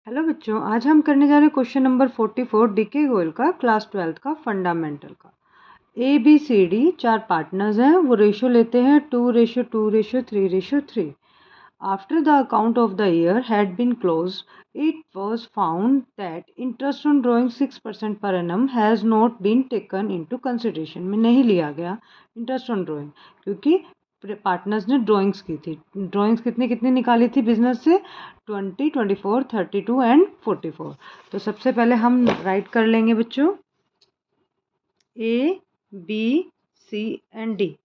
Hello बच्चों, आज हम करने जा रहे हैं क्वेश्चन नंबर 44 डीके गोयल का क्लास 12th का फंडामेंटल का। ए बी सी डी चार पार्टनर्स हैं, वो रेशो लेते हैं 2:2:3:3। After the account of the year had been close, it was found that interest on drawing 6% per annum has not been taken into consideration. में नहीं लिया गया इंटरेस्ट ऑन ड्रॉइंग, क्योंकि पार्टनर्स ने ड्राइंग्स की थी। ड्राइंग्स कितनी कितनी निकाली थी बिजनेस से? 20, 24, 32 एंड 44। तो सबसे पहले हम राइट कर लेंगे बच्चों, A B C and D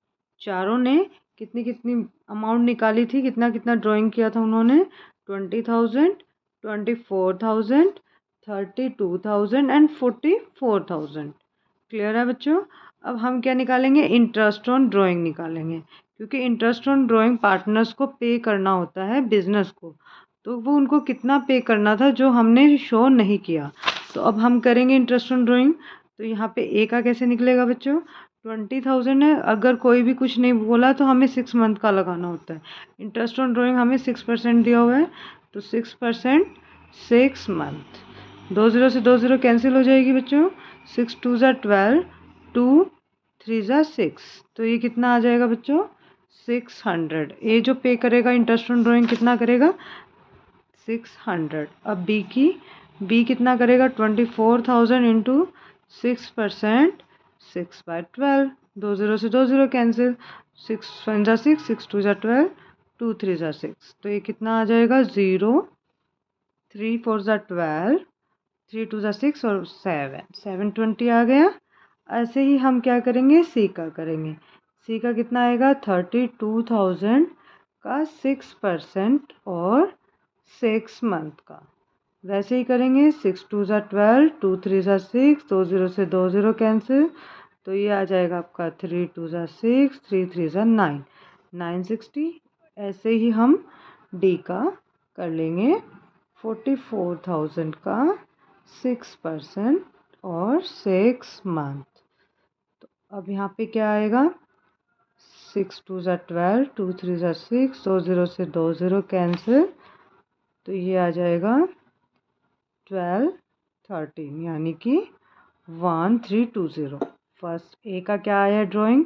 चारों ने कितनी कितनी अमाउंट निकाली थी, कितना कितना ड्राइंग किया था उन्होंने? 20,000, 24,000, 32,000 एंड 44,000। क्लियर है बच्चों? अब हम क्या निकालेंगे? इंटरेस्ट ऑन ड्राइंग निकालेंगे, क्योंकि इंटरेस्ट ऑन ड्राइंग पार्टनर्स को पे करना होता है बिजनेस को। तो वो उनको कितना पे करना था जो हमने शो नहीं किया। तो अब हम करेंगे इंटरेस्ट ऑन ड्राइंग। तो यहाँ पे ए का कैसे निकलेगा बच्चों? 20,000 है। अगर कोई भी कुछ नहीं बोला तो हमें 6 मंथ का लगाना होता है। इंटरेस्ट ऑन ड्राइंग हमें 6% दिया हुआ है, तो 6% 6 मंथ। 2 0 से 2 0 कैंसिल हो जाएगी बच्चों। 6 2 ज़ा 12, 2 3 ज़ा 6। तो ये कितना आ जाएगा बच्चों? 600। ए जो पे करेगा इंटरेस्ट ऑन ड्राइंग कितना करेगा? 600। अब बी कितना करेगा? 24,000 इंटू 6%, 6/12। 2 0 से 2 0 कैंसिल। 6 1 ज़ा 6, 6 2 ज़ा 12, 2 3 ज़ा 6। तो ये कितना आ जाएगा? 0, 3 4 ज़ा 12, 3 2 ज़ा 6 और 7 आ गया। ऐसे ही हम क्या करेंगे? सी का करेंगे। सी का कितना आएगा? 32,000 का 6% और 6 मंथ का। वैसे ही करेंगे। 6 2 ज़ा 12, 2 3 ज़ा 6, 2 0 से 2 0 कैंसिल। तो ये आ जाएगा आपका 3 2 ज़ा 6, 3 3 ज़ा 9, 960। ऐसे ही हम डी का कर लेंगे। 44,000 का 6% और 6 मंथ। तो अब यहाँ पे क्या आएगा? 6 2 ज़ा 12, 2 3 ज़ा 6, 2 0 से 2 0 कैंसिल। तो ये आ जाएगा 12 13, यानी कि 1320। फर्स्ट ए का क्या आया ड्राइंग?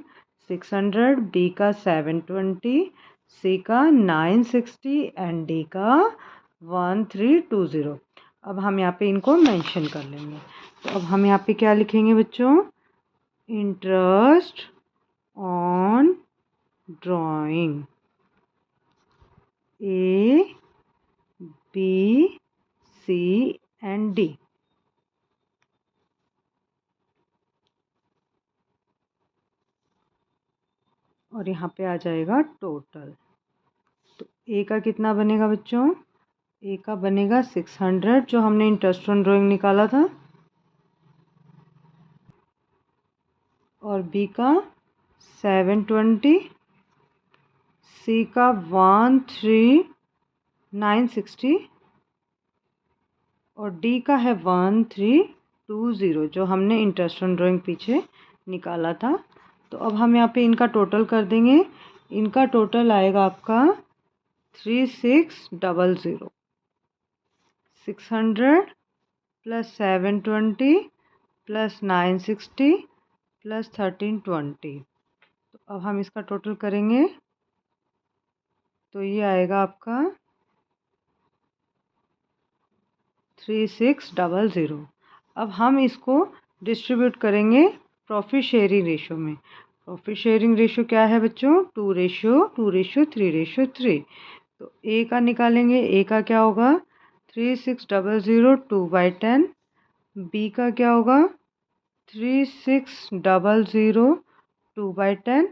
600, बी का 720, सी का 960 एंड डी का 1320। अब हम यहाँ पे इनको मेंशन कर लेंगे। तो अब हम यहाँ पे क्या लिखेंगे बच्चों? Interest on drawing A B C and D. और यहाँ पे आ जाएगा टोटल। तो ए का कितना बनेगा बच्चों? ए का बनेगा 600 जो हमने इंटरेस्ट ऑन ड्राइंग निकाला था, और बी का 720, सी का 13,960 और डी का है 1320 जो हमने इंटरेस्ट ऑन ड्राइंग पीछे निकाला था। तो अब हम यहाँ पे इनका टोटल कर देंगे। इनका टोटल आएगा आपका 3600। 600 प्लस 720 प्लस 960 प्लस 1320। तो अब हम इसका टोटल करेंगे तो ये आएगा आपका 3600। अब हम इसको डिस्ट्रीब्यूट करेंगे प्रॉफिट शेयरिंग रेशो में। प्रॉफिट शेयरिंग रेशो क्या है बच्चों? 2:3:3। तो ए का निकालेंगे। ए का क्या होगा? 3600 2/10। बी का क्या होगा? 3600 2/10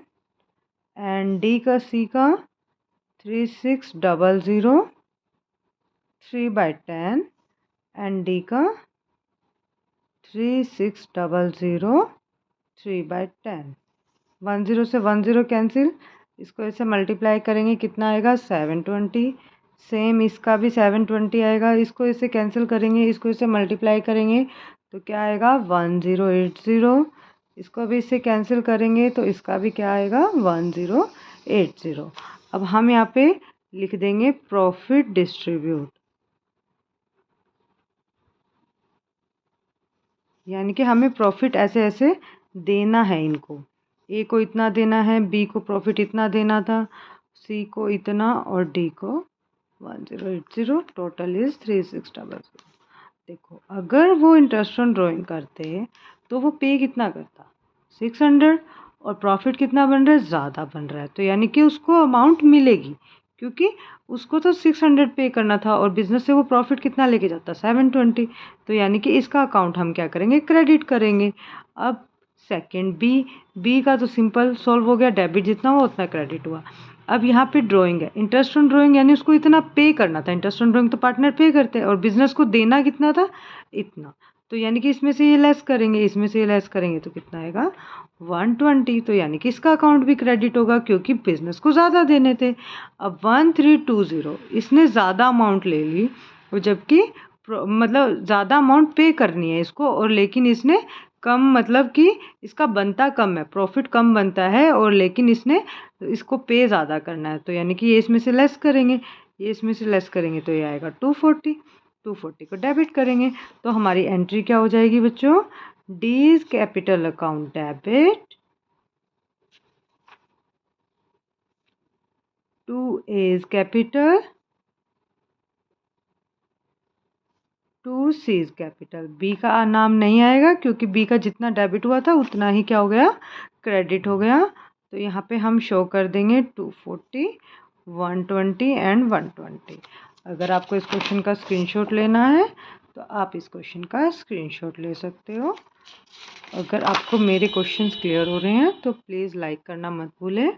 एंड डी का सी का 3600 3/10 एंड डी का 3600 3/10। 10 से 10 कैंसिल। इसको ऐसे मल्टीप्लाई करेंगे, कितना आएगा? 720। सेम इसका भी 720 आएगा। इसको इसे कैंसिल करेंगे, इसको इसे मल्टीप्लाई करेंगे तो क्या आएगा? 1080। इसको भी इससे कैंसिल करेंगे तो इसका भी क्या आएगा? 1080। अब हम यहाँ पे लिख देंगे प्रॉफिट डिस्ट्रीब्यूट। यानी कि हमें प्रॉफिट ऐसे ऐसे देना है इनको। ए को इतना देना है, बी को प्रॉफिट इतना देना था, सी को इतना और डी को 1080, टोटल इज 3600। देखो अगर वो इंटरेस्ट ऑन ड्राइंग करते तो वो पे कितना करता 600 और प्रॉफिट कितना बन रहा है ज़्यादा बन रहा है, तो यानी कि उसको अमाउंट मिलेगी क्योंकि उसको तो 600 पे करना था और बिजनेस से वो प्रॉफिट कितना लेके जाता 720। तो यानी कि इसका अकाउंट हम क्या करेंगे क्रेडिट करेंगे। अब सेकंड बी का तो सिंपल सॉल्व हो गया, डेबिट जितना हुआ उतना क्रेडिट हुआ। अब यहाँ पे ड्राइंग है, इंटरेस्ट ऑन ड्राइंग यानी उसको इतना पे करना था, इंटरेस्ट ऑन ड्राइंग तो पार्टनर पे करते हैं और बिजनेस को देना कितना था इतना, तो यानी कि इसमें से ये लेस करेंगे, इसमें से ये लेस करेंगे तो कितना आएगा 120। तो यानी कि इसका अकाउंट भी क्रेडिट होगा क्योंकि बिजनेस को ज़्यादा देने थे। अब 1320 इसने ज़्यादा अमाउंट ले ली और जबकि मतलब ज़्यादा अमाउंट पे करनी है इसको, और लेकिन इसने कम, मतलब कि इसका बनता कम है, प्रॉफिट कम बनता है और लेकिन इसने इसको पे ज़्यादा करना है, तो यानी कि ये इसमें से लेस करेंगे, ये इसमें से लेस करेंगे तो ये आएगा 240 को डेबिट करेंगे। तो हमारी एंट्री क्या हो जाएगी बच्चों, D is capital account debit, 2 is capital, 2 C is capital. B का नाम नहीं आएगा क्योंकि बी का जितना डेबिट हुआ था उतना ही क्या हो गया क्रेडिट हो गया। तो यहाँ पे हम शो कर देंगे 240, 120 एंड 120। अगर आपको इस क्वेश्चन का स्क्रीनशॉट लेना है तो आप इस क्वेश्चन का स्क्रीनशॉट ले सकते हो। अगर आपको मेरे क्वेश्चंस क्लियर हो रहे हैं तो प्लीज़ लाइक करना मत भूलें।